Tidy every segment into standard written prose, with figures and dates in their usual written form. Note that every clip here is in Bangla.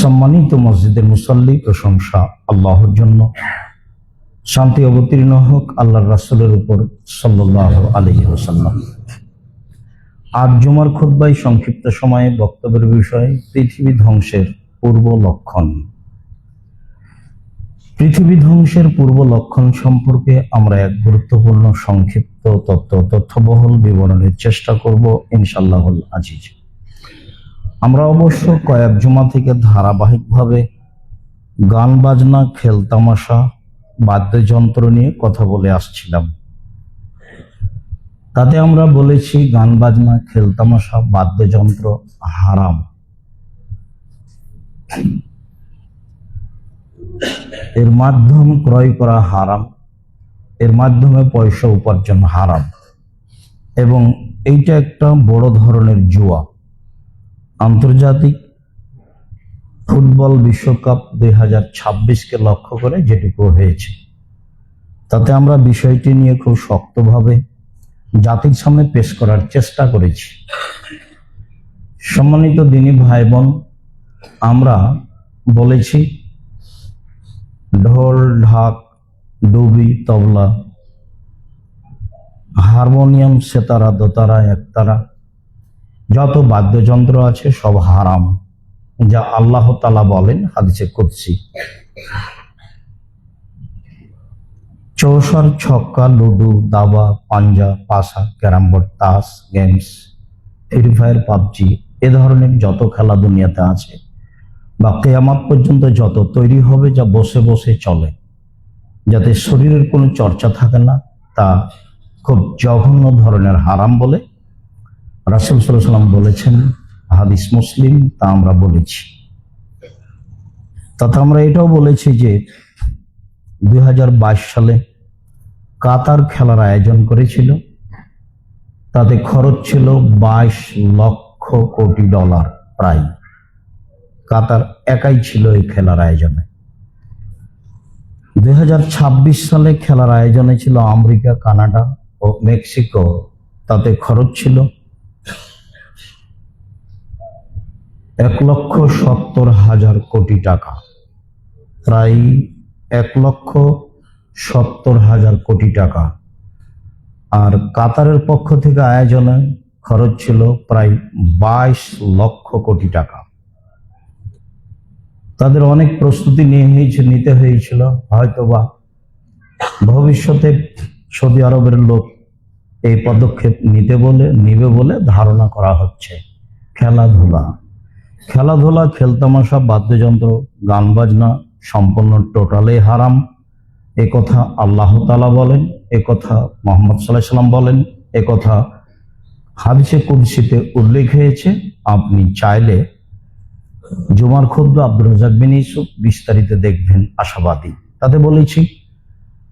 সম্মানিত মসজিদের মুসল্লি, প্রশংসা আল্লাহর জন্য, শান্তি অবতীর্ণ হোক আল্লাহর রাসূলের উপর সাল্লাল্লাহু আলাইহি ওয়াসাল্লাম। আজ জুমার খুতবায় সংক্ষিপ্ত সময়ে বক্তব্যের বিষয় পৃথিবী ধ্বংসের পূর্ব লক্ষণ। পৃথিবী ধ্বংসের পূর্ব লক্ষণ সম্পর্কে আমরা এক গুরুত্বপূর্ণ সংক্ষিপ্ত তথ্যবহুল বিবরণের চেষ্টা করব ইনশাআল্লাহুল আজিজ। আমরা অবশ্য কয়েক জুমা থেকে ধারাবাহিকভাবে গান বাজনা, খেলতামাশা, বাদ্যযন্ত্র নিয়ে কথা বলে আসছিলাম। তাতে আমরা বলেছি গান বাজনা, খেলতামাশা, বাদ্যযন্ত্র হারাম। এর মাধ্যম ক্রয় করা হারাম, এর মাধ্যমে পয়সা উপার্জন হারাম, এবং এইটা একটা বড় ধরনের জুয়া। আন্তর্জাতিক ফুটবল বিশ্বকাপ 2026-কে লক্ষ্য করে যেটুকু হয়েছে, তাতে আমরা বিষয়টি নিয়ে খুব শক্তভাবে জাতির সামনে পেশ করার চেষ্টা করেছি। সম্মানিত দিনী ভাই বোন, আমরা বলেছি ঢোল, ঢাক, ডুবি, তবলা, হারমোনিয়াম, সেতারা, দোতারা, একতারা, যত বাদ্যযন্ত্র আছে সব হারাম, যা আল্লাহ তাআলা বলেন হাদিসে কুদসি। চৌসার, ছক্কা, লুডু, দাবা, পাঞ্জা, পাশা, ক্যারাম বোর্ড, তাস, গেমস, ফ্রি ফায়ার, পাবজি, এ ধরনের যত খেলা দুনিয়াতে আছে বা কিয়ামত পর্যন্ত যত তৈরি হবে, যা বসে বসে চলে, যাতে শরীরের কোনো চর্চা থাকে না, তা খুব জঘন্য ধরনের হারাম বলে রাসূল সাল্লাল্লাহু আলাইহি ওয়াসাল্লাম বলেছেন। হাদিস মুসলিম, তা আমরা বলেছি। তথা আমরা এটাও বলেছি যে 2022 সালে কাতার খেলার আয়োজন করেছিল, তাতে খরচ ছিল 22 লক্ষ কোটি ডলার প্রায়। কাতার একাই ছিল এই খেলার আয়োজনে। 2026 সালে খেলার আয়োজনে ছিল আমেরিকা, কানাডা ও মেক্সিকো, তাতে খরচ ছিল 1,70,000 কোটি টাকা, প্রায় 1,70,000 কোটি টাকা। আর কাতারের পক্ষ থেকে আয়োজনে খরচ ছিল প্রায় 22 লক্ষ কোটি টাকা। তাদের অনেক প্রস্তুতি নিতে হয়েছিল, হয়তোবা ভবিষ্যতে সৌদি আরবের লোক এই পদক্ষেপ নিবে বলে ধারণা করা হচ্ছে। খেলাধুলা, খেলতামাশা, বাদ্যযন্ত্র, গান বাজনা সম্পূর্ণ টোটালি হারাম। এ কথা আল্লাহ তাআলা বলেন, এ কথা মুহাম্মদ সাল্লাল্লাহু আলাইহি ওয়াসাল্লাম বলেন, এ কথা হাদিসে কুদসিতে উল্লেখ হয়েছে। আপনি চাইলে জুমার খুতবা আব্দুর রাজ্জাক বিন ইউসুফ বিস্তারিত দেখবেন, আশাবাদী। তাতে বলেছি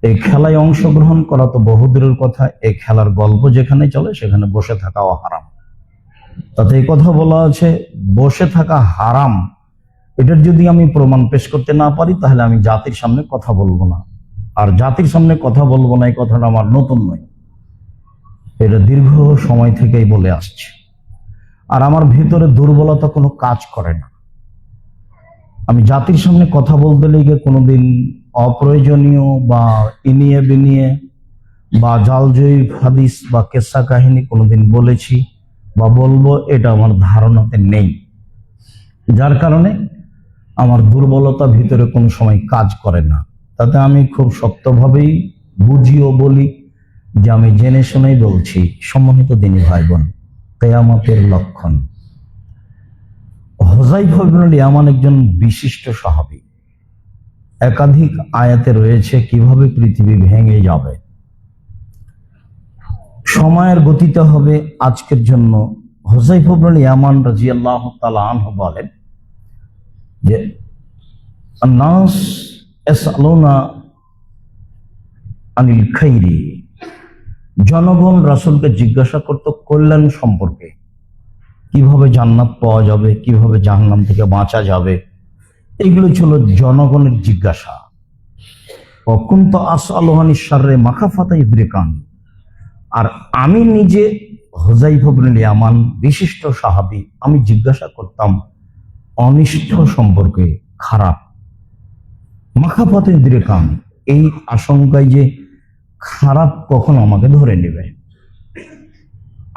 এই খেলায় অংশগ্রহণ করা তো বহুদূরের কথা, এই খেলার গল্প যেখানে চলে সেখানে বসে থাকাও হারাম। তাতে এই কথা বলা আছে বসে থাকা হারাম। এটার যদি আমি প্রমাণ পেশ করতে না পারি, তাহলে আমি জাতির সামনে কথা বলবো না। আর জাতির সামনে কথা বলবো না, এই কথাটা আমার নতুন নয়, এটা দীর্ঘ সময় থেকেই বলে আসছে। আর আমার ভিতরে দুর্বলতা কোনো কাজ করে না। আমি জাতির সামনে কথা বলতে লেগে কোনোদিন অপ্রয়োজনীয় বা ইনিয়ে বিনিয়ে বা জালজয়ী হাদিস বা কেসা কাহিনী কোনোদিন বলেছি বা বলবো, এটা আমার ধারণাতে নেই। যার কারণে আমার দুর্বলতা ভিতরে কোনো সময় কাজ করে না। তাতে আমি খুব শক্তভাবেই বুঝিও বলি যে আমি জেনে শুনেই বলছি। সম্মানিত দিনী ভাই বোন, কিয়ামতের লক্ষণ। হুযায়ফা ইবনুল ইয়ামান একজন বিশিষ্ট সাহাবী। একাধিক আয়াতে রয়েছে কিভাবে পৃথিবী ভেঙে যাবে। সময়ের গতিতে হবে আজকের জন্য। হুযায়ফা ইবনুল ইয়ামান রাদিয়াল্লাহু তাআলা আনহু বলেন যে আন-নাস ইয়াসআলুনা আনিল খাইরি, জনগণ রাসূলকে জিজ্ঞাসা করত কল্যাণ সম্পর্কে, কিভাবে জান্নাত পাওয়া যাবে, কিভাবে জাহান্নাম থেকে বাঁচা যাবে। এগুলো ছিল জনগণের জিজ্ঞাসা। ওয়া কুনতু আসআলু আনিশ শাররি মাখাফাতা ইদরিকান, আর আমি নিজে হুযায়ফা ইবনুল ইয়ামান বিশিষ্ট সাহাবী, আমি জিজ্ঞাসা করতাম অনিষ্ঠ সম্পর্কে, খারাপ মাখাপাতে দিরে কাম, এই আশঙ্কায় যে খারাপ কখন আমাকে ধরে নেবে,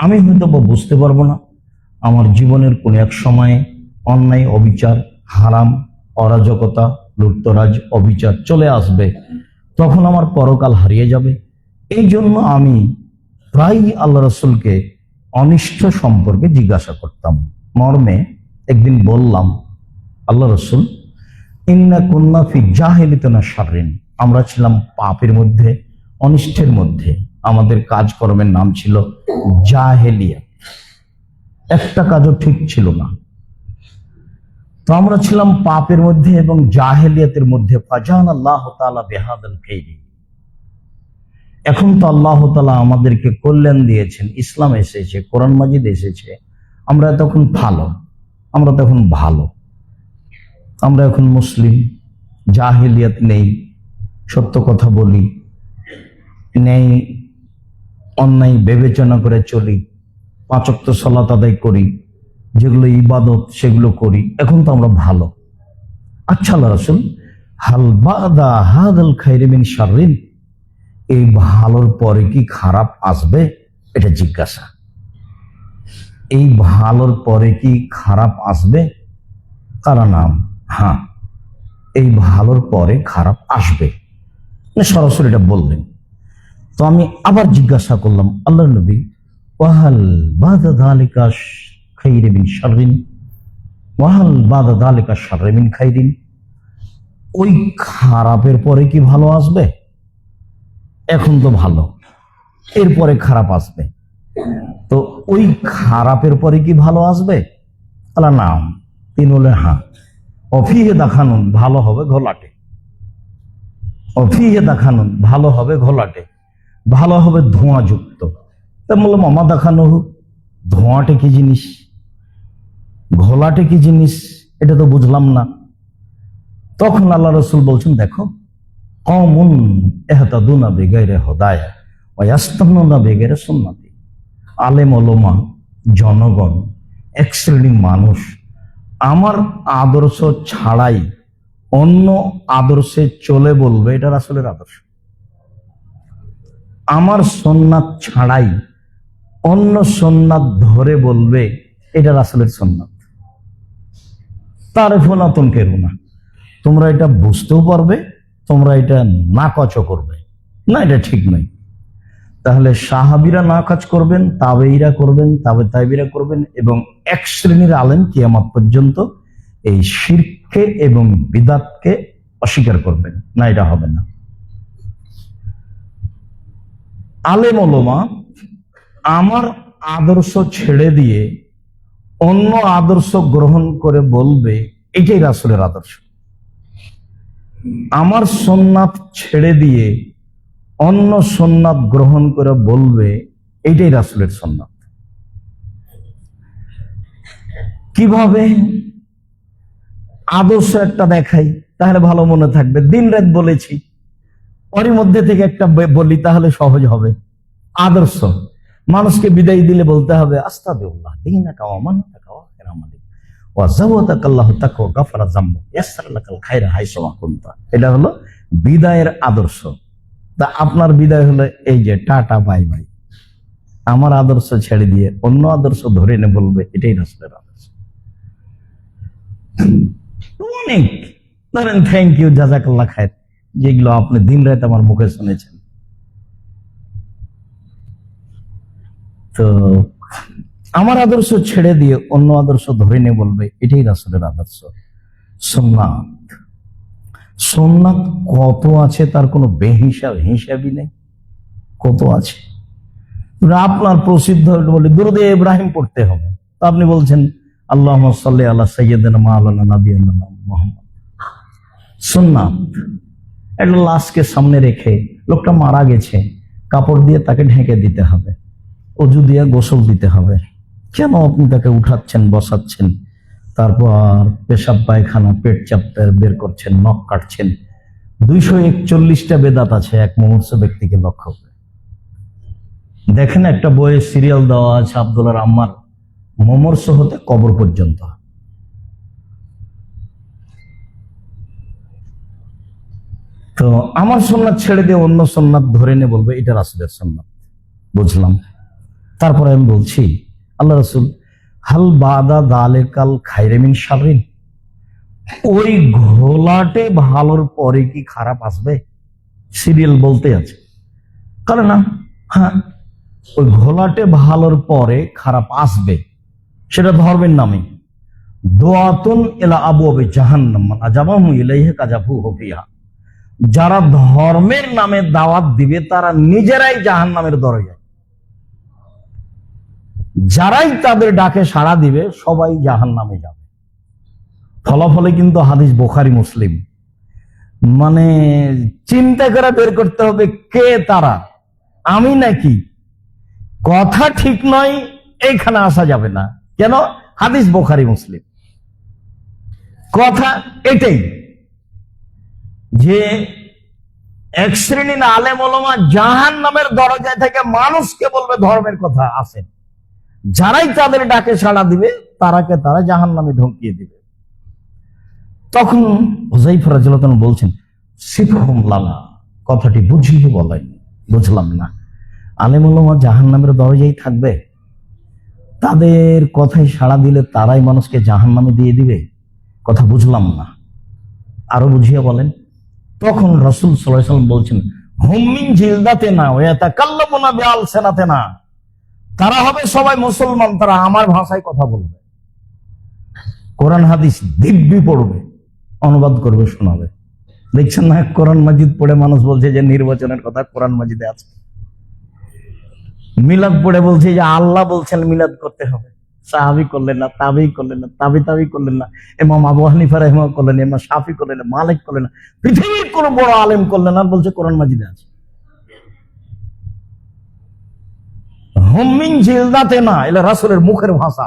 আমি হয়তো বা বুঝতে পারবো না। আমার জীবনের কোন এক সময়ে অন্যায়, অবিচার, হারাম, অরাজকতা, লুটতরাজ, অবিচার চলে আসবে, তখন আমার পরকাল হারিয়ে যাবে। এই জন্য আমি প্রায় আল্লাহ রসুলকে অনিষ্ঠ সম্পর্কে জিজ্ঞাসা করতাম। মর্মে একদিন বললাম, আল্লাহ রসুল, ইন্না কুন্না ফি জাহিলিয়াতিন শাররিন, আমরা ছিলাম পাপের মধ্যে, অনিষ্টের মধ্যে। আমাদের কাজকর্মের নাম ছিল জাহেলিয়া, একটা কাজও ঠিক ছিল না। তো আমরা ছিলাম পাপের মধ্যে এবং জাহেলিয়াতের মধ্যে। ফাজান আল্লাহ তাআলা বিহাদাল খাইরি, এখন তো আল্লাহ তাআলা আমাদেরকে কল্যাণ দিয়েছেন, ইসলাম এসেছে, কোরআন মাজিদ এসেছে, আমরা তখন ভালো, আমরা এখন মুসলিম, জাহেলিয়াত নেই, সত্য কথা বলি, নেই অন্যায় বিবেচনা করে চলি, 5 ওয়াক্ত সালাত আদায় করি, যেগুলো ইবাদত সেগুলো করি, এখন তো আমরা ভালো। আচ্ছা আল্লাহ রাসূল, হাল বাদা হাদাল খাইরি মিন শাররিন, এই ভালোর পরে কি খারাপ আসবে, এটা জিজ্ঞাসা। এই ভালোর পরে কি খারাপ আসবে? কারা নাম, হ্যাঁ, এই ভালোর পরে খারাপ আসবে, সরাসরি এটা বললেন। তো আমি আবার জিজ্ঞাসা করলাম, আল্লাহ নবী, ওয়াহাল বাদা যালিকা খাইরি মিন শাররিন, ওয়াহাল বাদা যালিকা শাররি মিন খাইরিন, ওই খারাপের পরে কি ভালো আসবে? এখন তো ভালো, এরপরে খারাপ আসবে, তো ওই খারাপের পরে কি ভালো আসবে? আল্লাহ নাম, তিনি বললেন হ্যাঁ। অফিহে দেখানুন, ভালো হবে ঘোলাটে, অফিহে দেখানুন, ভালো হবে ঘোলাটে, ভালো হবে ধোঁয়াযুক্ত। তা বললাম, মামা দেখানো হোক, ধোঁয়াটে কি জিনিস, ঘোলাটে কি জিনিস, এটা তো বুঝলাম না। তখন আল্লাহ রসুল বলছেন, দেখো, কওমুন ইহতাদুনা বিগাইরি হুদায়া ওয়া ইস্তানুনা বিগাইরি সুন্নতি, আলেম ওলামা, জনগণ, এক শ্রেণীর মানুষ আমার আদর্শ ছাড়াই অন্য আদর্শে চলে বলবে এটা রাসূলের আদর্শ, আমার সুন্নাত ছাড়াই অন্য সুন্নাত ধরে বলবে এটা রাসূলের সুন্নাত। তারিফুনা তুনকিরুনা, তোমরা এটা বুঝতেও পারবে, তোমরা এটা নাকচ করবে না, এটা ঠিক নয়। তাহলে সাহাবীরা নাকাজ করবেন, তাবেঈরা করবেন, তাবে তাবেঈরা করবেন, এবং এক শ্রেণীর আলেম কিয়ামত পর্যন্ত এই শিরকে এবং বিদআতকে অস্বীকার করবেন না, এটা হবে না। আলেম ওলামা আমার আদর্শ ছেড়ে দিয়ে অন্য আদর্শ গ্রহণ করে বলবে এটাই রাসূলের আদর্শ, আমার সুন্নাত ছেড়ে দিয়ে অন্য সুন্নাত গ্রহণ করে বলবে এইটাই রাসূলের সুন্নাত। কিভাবে? আদর্শ একটা দেখাই, তাহলে ভালো মনে থাকবে, দিন রাত বলেছি, ওরই মধ্যে থেকে একটা বলি, তাহলে সহজ হবে। আদর্শ মানুষকে বিদায় দিলে বলতে হবে, আস্তাগফিরুল্লাহ দীনাকা ওয়া মানাতাকা ওয়া কিরামালিক ওয়া যাওয়াতাকাল্লাহু তাকওয়া গাফারা যামবু ইয়াসসারালাকাল খায়রা হাইসুমা কুনতা, এটা হলো বিদায়ের আদর্শ। তা আপনার বিদায় হলো এই যে টাটা বাই বাই, আমার আদর্শ ছেড়ে দিয়ে অন্য আদর্শ ধরে নে বলবে এটাই রাসূলের আদর্শ। অনেক ধরেন থ্যাংক ইউ, জাযাকাল্লাহ খায়ের, যেগুলো আপনি দিন রাত আমার মুখে শুনেছেন। তো আমার আদর্শ ছেড়ে দিয়ে অন্য আদর্শ ধরে নে বলবে এটাই রাসূলের আদর্শ। সুন্নাত, সুন্নাত কত আছে তার কোনো হিসাবই নেই, কত আছে। আপনার প্রসিদ্ধ বলে দুরূদে ইব্রাহিম পড়তে হবে, তো আপনি বলছেন আল্লাহুম্মা সাল্লি আলা সাইয়্যিদিনা মাওলানা নাবিয়িনা মুহাম্মদ। সুন্নাত একটা লাশকে সামনে রেখে, লোকটা মারা গেছে, কাপড় দিয়ে তাকে ঢেকে দিতে হবে, অজু দিয়ে গোসল দিতে হবে, কেন আপনি তাকে উঠাচ্ছেন, বসাচ্ছেন, তারপর পেশাব পায়খানা পেট চাপতে বের করছেন, নখ কাটছেন। 241টা বেদাত আছে এক মুমূর্ষ ব্যক্তিকে লক্ষ্য করে। দেখেন একটা বইয়ে সিরিয়াল দেওয়া আছে, আব্দুল্লাহ আম্মার মুমূর্ষ হতে কবর পর্যন্ত, তো আমার সুন্নাত ছেড়ে দিয়ে অন্য সুন্নাত ধরে নিয়ে বলবে এটা রাসূলের সুন্নাত, বুঝলাম। তারপরে আমি বলছি, আল্লাহ রাসূল হাল বাদা দালেকাল খায়রে মিন শাররিন, ওই ঘোলাটে ভালোর পরে কি খারাপ আসবে? সিরিয়াল বলতে আছে, কারণ না, হ্যাঁ, ওই ঘোলাটে ভালোর পরে খারাপ আসবে, সেটা ধর্মের নামে। দুআতুন ইলা আবওয়াবি জাহান্নাম মান আজাবাহু ইলাইহা কাযাবুহু ফিহা, যারা ধর্মের নামে দাওয়াত দিবে তারা নিজেরাই জাহান্নামের দরজায়, যারাই তাদের ডাকে সাড়া দিবে সবাই জাহান্নামে যাবে। ফলাফলে কিন্তু হাদিস বুখারী মুসলিম, মানে চিন্তা করে বের করতে হবে কে তারা, আমি নাকি? কথা ঠিক নয়, এইখানে আসা যাবে না। কেন? হাদিস বুখারী মুসলিম। কথা এটাই যে এক শ্রেণীর আলেম ওলামা জাহান্নামের দরজায় থেকে মানুষকে বলবে ধর্মের কথা আসেন, যারাই তাদের ডাকে সাড়া দিবে তারাকে তারা জাহান্নামে ঢুকিয়ে দিবে। তখন হুযায়ফা রাদিয়াল্লাহু আনহু বলছেন, সিফহুম লানা, কথাটি বুঝিয়ে বলেন। বুঝলাম না, আলেম ওলামা জাহান্নামের দরজায় থাকবে, তাদের কথায় সাড়া দিলে তারাই মানুষকে জাহান্নামে দিয়ে দিবে? কথা বুঝলাম না, আরো বুঝিয়ে বলেন। তখন রাসূল সাল্লাল্লাহু আলাইহি ওয়াসাল্লাম বলছেন, হুম মিন জিলদাতিনা ওয়া ইয়াতাকাল্লামুনা বিআলসিনাতিনা, তারা হবে সবাই মুসলমান, তারা আমার ভাষায় কথা বলবে, কোরআন হাদিস দিব্যি পড়বে, অনুবাদ করবে, শোনাবে। দেখছেন না, কোরআন মাজিদ পড়ে মানুষ বলছে যে নির্বাচনের কথা কোরআন মাজিদে আছে, মিলাদ পড়ে বলছে যে আল্লাহ বলছেন মিলাদ করতে হবে, সাহাবী করলেন না, তাবেঈ করলেন না, তাবেঈ করলেন না, ইমাম আবু হানিফা রাহিমাহুল্লাহ করলেন না, ইমাম শাফি করলেন না, মালিক করলেন না, পৃথিবীর কোন বড় আলেম করলেন না, বলছে কোরআন মাজিদে আছে। হুম মিন জিলদাতিনা, এটা রাসূলের মুখের ভাষা।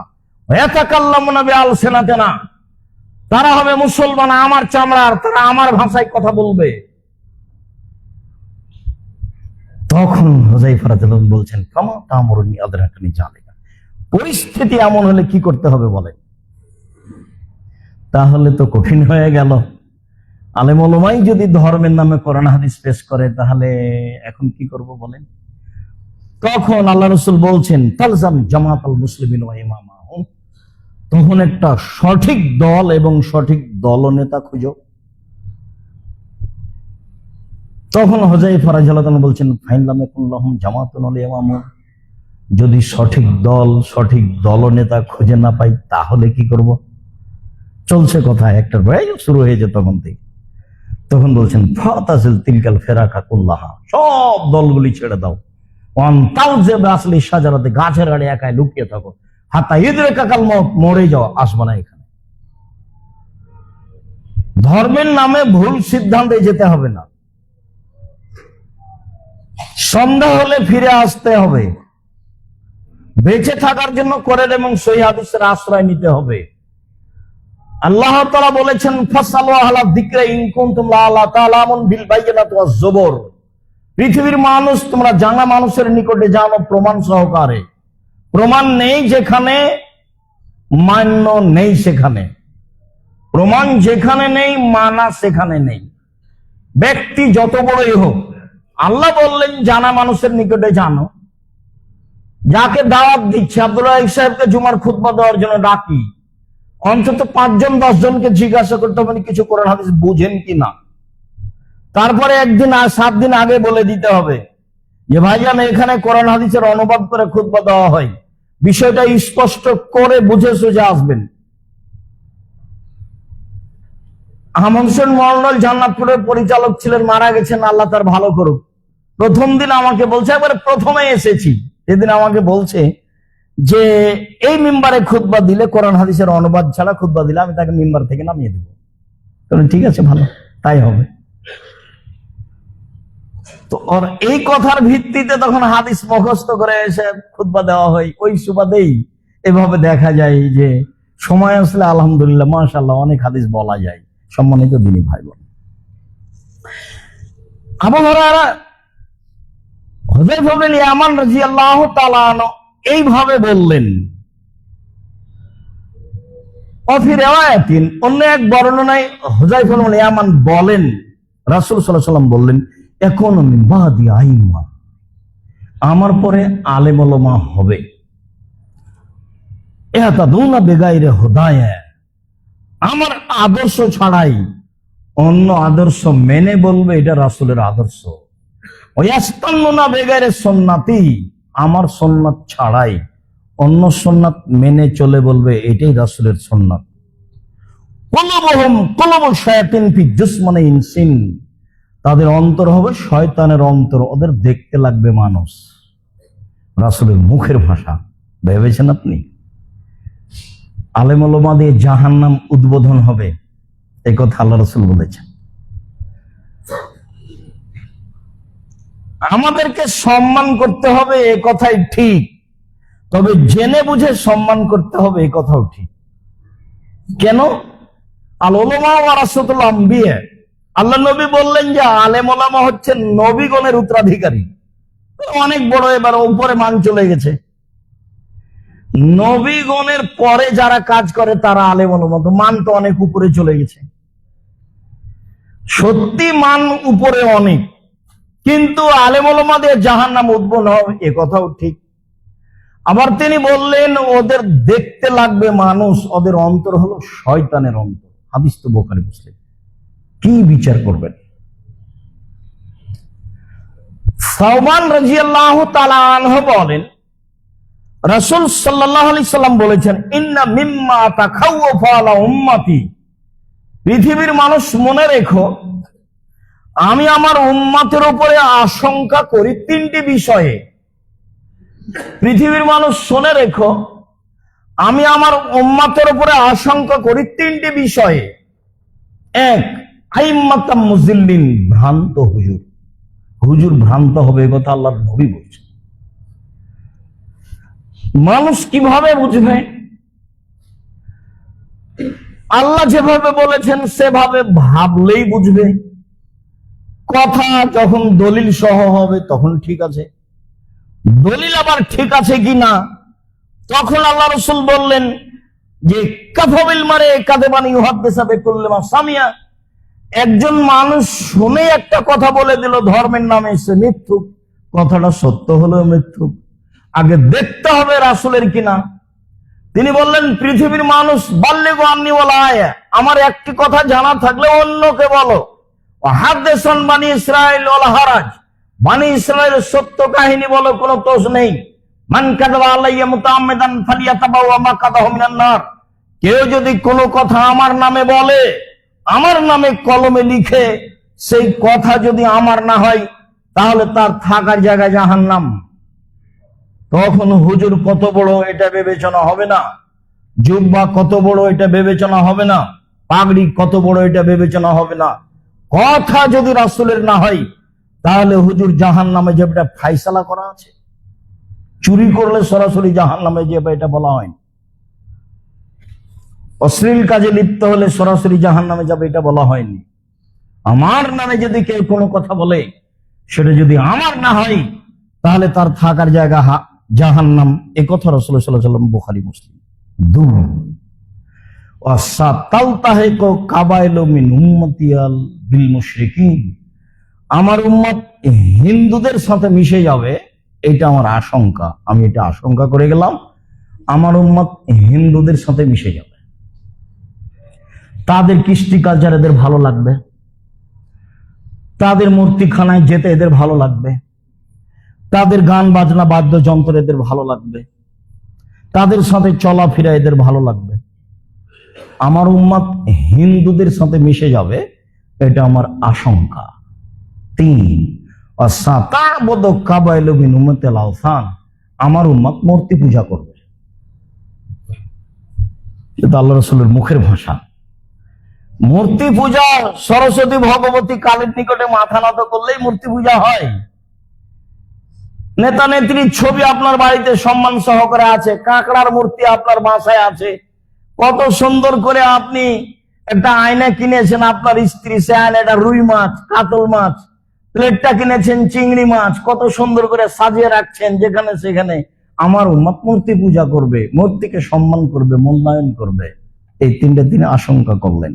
ইয়াতাকাল্লামুনা বিআলসিনাতিনা, তারা হবে মুসলমান আমার চামড়ার, তারা আমার ভাষায় কথা বলবে। তখন হুযায়ফা রাদিয়াল্লাহু আনহু বলছেন, কামা তা'মুরুনি আদরাকানি যালিকা, পরিস্থিতি এমন হলে কি করতে হবে বলেন? তাহলে তো কঠিন হয়ে গেল। আলেম ওলামাই যদি ধর্মের নামে কোরআন হাদিস পেশ করে, তাহলে এখন কি করব বলেন? তখন আল্লাহ রাসূল বলছেন, তালজাম জামাআতুল মুসলিমিন ওয়া ইমামাহুম, তখন একটা সঠিক দল এবং সঠিক দলনেতা খুঁজো। তখন হুযায়ফা রাদিয়াল্লাহু আনহু বলছেন, ফাইন লাম ইয়াকুন লাহুম জামাআতুন ওয়া ইমামুন, যদি সঠিক দল সঠিক দলনেতা খুঁজে না পাই তাহলে কি করব? চলছে কথা, একটা শুরু হয়েছে তখন থেকে। তখন বলছেন, ফাতাসিল তিলকাল ফিরাকা কুল্লাহা, সব দলগুলি ছেড়ে দাও, ওয়ান তাউযিব আসলি শাজারাতে, গাছের আড়ে একাই লুকিয়ে থাকো, হাত্তা ইদরিকাল মউত, মরে যাও, আসবে না এখানে। ধর্মের নামে ভুল সিদ্ধান্তে যেতে হবে না, সন্দেহ হলে ফিরে আসতে হবে, বেঁচে থাকার জন্য কোরআন এবং সহিহ হাদিসের আশ্রয় নিতে হবে। আল্লাহ তাআলা বলেছেন, ফাসালু আহলা যিকরি ইন কুনতুম লা তা'লামুন বিল বাইয়িনাতি ওয়াজ জুবুর, পৃথিবীর মানুষ, তোমরা জানা মানুষের নিকটে জানো প্রমাণ সহকারে। প্রমাণ নেই যেখানে, মান্য নেই সেখানে, প্রমাণ যেখানে নেই, মানা সেখানে নেই। ব্যক্তি যত বড়ই হোক, আল্লাহ বললেন জানা মানুষের নিকটে জানো। যাকে দাওয়াত দিচ্ছে, আব্দুল রাহিক সাহেবকে জুমার খুতবা দেওয়ার জন্য ডাকি, অন্তত 5 জন 10 জনকে জিজ্ঞাসা করতে হবে কিছু কোরআন হাদিস বুঝেন কিনা। তারপরে 7 দিন আগে বলে দিতে হবে যে ভাইজান এখানে কোরআন হাদিসের অনুবাদ করে খুতবা দেওয়া হয়, বিষয়টা স্পষ্ট করে বুঝে সুঝে আসবেন। আহমদ হোসেন মন্ডল জান্নাতপুরের পরিচালক ছিলেন, মারা গেছেন, আল্লাহ তার ভালো করুক। প্রথম দিন আমাকে বলছে, একবারে প্রথমে এসেছি, সেদিন আমাকে বলছে যে এই মিম্বারে খুতবা দিলে, কোরআন হাদিসের অনুবাদ ছাড়া খুতবা দিলে আমি তাকে মিম্বার থেকে নামিয়ে দেবো। ঠিক আছে, ভালো, তাই হবে। তো ওর এই কথার ভিত্তিতে তখন হাদিস মুখস্থ করে এসে খুতবা দেওয়া হয়। ওই সুবাদেই এভাবে দেখা যায় যে সময় আসলে আলহামদুলিল্লাহ মাশাআল্লাহ অনেক হাদিস বলা যায়। সম্মানিত দিনী ভাই বোন, আবু হুরায়রা হুযায়ফা ইবনে ইয়ামান রাদিয়াল্লাহু তাআলা আনহু এইভাবে বললেন। অফি রিওয়ায়াতিন, অন্য এক বর্ণনায় হুযায়ফা ইবনে ইয়ামান বলেন, রাসূল সাল্লাল্লাহু আলাইহি ওয়াসাল্লাম বললেন, এখন মিন বাদি আইম্মা, আমার পরে আলেম ওলামা হবে, ইহতাদুনা বিগাইরি হুদায়া, আমার আদর্শ ছাড়াই অন্য আদর্শ মেনে বলবে এটা রাসূলের আদর্শ। ওয়াস্তান্নুনা বিগাইরি সুন্নতি, আমার সুন্নাত ছাড়াই অন্য সুন্নাত মেনে চলে বলবে এটাই রাসূলের সুন্নাত। কুলুবুহুম কুলুবু শায়াতিন ফি জুসমানি ইনসিন, তাদের অন্তর হবে শয়তানের অন্তর, ওদের দেখতে লাগবে মানুষ। রাসূলের মুখের ভাষা ভেবেছেন আপনি? আলেম ওলামা দিয়ে জাহান্নাম উদ্বোধন হবে, এই কথা আল্লাহ রাসূল বলেছেন। আমাদেরকে সম্মান করতে হবে এ কথাই ঠিক, তবে জেনে বুঝে সম্মান করতে হবে এ কথাও ঠিক। কেন? আল উলামা ওয়ারাসাতুল আম্বিয়া, আল্লাহ নবী বললেন যে আলেম ওলামা হচ্ছেন নবীগণের উত্তরাধিকারী। অনেক বড় এবার উপরে মান চলে গেছে, নবীগণের পরে যারা কাজ করে তারা আলেম ওলামা, তো মান তো অনেক উপরে চলে গেছে। সত্যি মান উপরে অনেক, কিন্তু আলেম ওলামা দিয়ে জাহান্নাম উদ্বোধন হবে এ কথাও ঠিক। আবার তিনি বললেন ওদের দেখতে লাগবে মানুষ, ওদের অন্তর হলো শয়তানের অন্তর। হাদিস তো বুখারী মুসলিম। কি বিচার করবেন? সাওবান রাদিয়াল্লাহু তাআলা আনহু বলেন, রাসূল সাল্লাল্লাহু আলাইহি সাল্লাম বলেছেন, ইন্না মিম্মা তাখাওয়াফা আলা উম্মতি, পৃথিবীর মানুষ মনে রেখো, আমি আমার উম্মতের উপরে আশঙ্কা করি তিনটি বিষয়ে। পৃথিবীর মানুষ শুনে রেখো, আমি আমার উম্মতের উপরে আশঙ্কা করি তিনটি বিষয়ে। এক, আইম্মাতাম মুজিল্লিন, ভ্রান্ত হুজুর, হুজুর ভ্রান্ত হবে এ কথা আল্লাহর নবী বলছেন। মানুষ কিভাবে বুঝবে? আল্লাহ যেভাবে বলেছেন সেভাবে ভাবলেই বুঝবে। কথা যখন দলিল সহ হবে তখন ঠিক আছে, দলিল আবার ঠিক আছে কিনা তখন আল্লাহ রাসূল বললেন যে কাফাবিল মারে কাদেবানি ইউহাদ্দিসা বিকুল্লিমা সামিয়া, একজন মানুষ শুনে একটা কথা বলে দিল ধর্মের নামে, সে মিথ্যুক, কথাটা সত্য হলেও মিথ্যুক, আগে দেখতে হবে রাসূলের কিনা। তিনি বললেন পৃথিবীর মানুষ বাল্লিগু আন্নী ওয়ালা আয়া, আমার একটি কথা জানা থাকলে অন্যকে বলো। হাদ্দিসান বানি ইসরাঈল ওয়ালা হারাজ, বানি ইসরাঈলের সত্য কাহিনী বলো, কোনো দোষ নেই। মান কাযাবা আলাইয়া মুতাআম্মিদান ফালিয়াতাবাওয়া মাকাদাহু মিনান নার, কেউ যদি কোনো কথা আমার নামে বলে, আমার নামে কলমে লিখে, সেই কথা যদি আমার না হয় তাহলে তার থাকার জায়গা জাহান্নাম। তখন হুজুর কত বড় এটা বিবেচনা হবে না, জুব্বা কত বড় এটা বিবেচনা হবে না, পাগড়ি কত বড় এটা বিবেচনা হবে না। কথা যদি রাসূলের না হয় তাহলে হুজুর জাহান্নামে যাবে, এটা ফায়সালা করা আছে। চুরি করলে সরাসরি জাহান্নামে যাবে এটা বলা হয়। অশ্লীল কাজে লিপ্ত হলে সরাসরি জাহান্নামে যাবে এটা বলা হয়নি। আমার নামে যদি কেউ কোনো কথা বলে, সেটা যদি আমার না হয় তাহলে তার থাকার জায়গা জাহান্নাম, এ কথা রাসূলুল্লাহ সাল্লাল্লাহু আলাইহি ওয়াসাল্লাম বুখারী মুসলিম। দুই, ওয়াসাতালতাহিকু কাবাইলু মিন উম্মতিয়াল বিল মুশরিকিন, আমার উম্মত হিন্দুদের সাথে মিশে যাবে, এটা আমার আশঙ্কা। আমি এটা আশঙ্কা করে গেলাম, আমার উম্মত হিন্দুদের সাথে মিশে যাবে। তাদের কৃষ্টি কালচার এদের ভালো লাগবে, তাদের মূর্তিখানায় যেতে এদের ভালো লাগবে, তাদের গান বাজনা বাদ্যযন্ত্র এদের ভালো লাগবে, তাদের সাথে চলাফেরা এদের ভালো লাগবে। আমার উম্মত হিন্দুদের সাথে মিশে যাবে, এটা আমার আশঙ্কা। তিন, ওয়াসাতা'বুদু কাবাইলু মিন উম্মাতিল আওসান, আমার উম্মত মূর্তি পূজা করবে। এটা আল্লাহ রাসূলের মুখের ভাষা। মূর্তি পূজা, সরস্বতী ভগবতী কালীর নিকটে মাথা নত করলেই মূর্তি পূজা হয়। নেতা নেত্রীর ছবি আপনার বাড়িতে সম্মান সহকারে আছে, কাঁকড়ার মূর্তি আপনার বাসায় আছে, কত সুন্দর করে আপনি একটা আয়না কিনেছেন আপনার স্ত্রী, সে আয়নাটা রুই মাছ, কাতল মাছ, প্লেটটা কিনেছেন চিংড়ি মাছ, কত সুন্দর করে সাজিয়ে রাখছেন যেখানে সেখানে। আমার উম্মত মূর্তি পূজা করবে, মূর্তিকে সম্মান করবে, মূল্যায়ন করবে। এই তিনটে তিনি আশঙ্কা করলেন।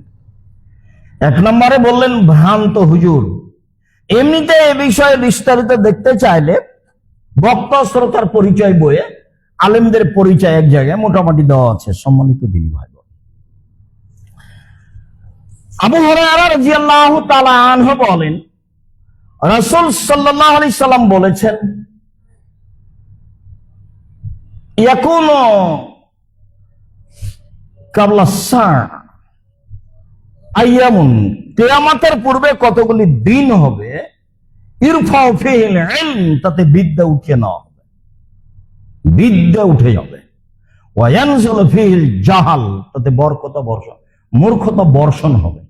এক নম্বরে বললেন ভ্রান্ত হুজুর। এমনিতে এ বিষয়ে বিস্তারিত দেখতে চাইলে বক্তা শ্রোতার পরিচয় বইয়ে আলেমদের পরিচয় এক জায়গায় মোটামুটি দেওয়া আছে। সম্মানিত দিনী ভাই, আবু হুরায়রা রাদিয়াল্লাহু তাআলা আনহু বলেন, রাসূল সাল্লাল্লাহু আলাইহি সাল্লাম বলেছেন, ইয়াকুনু ক্বাবলা সাআ আইয়ামুন, কিয়ামতের পূর্বে কতগুলি দিন হবে, ইরফাউ ফিহিল ইলম, তাতে বিদ্যা উঠে নেওয়া হবে, বিদ্যা উঠে যাবে। ওয়া ইয়ানজিলু ফিহিল জাহাল, তাতে মূর্খতা বর্ষণ হবে।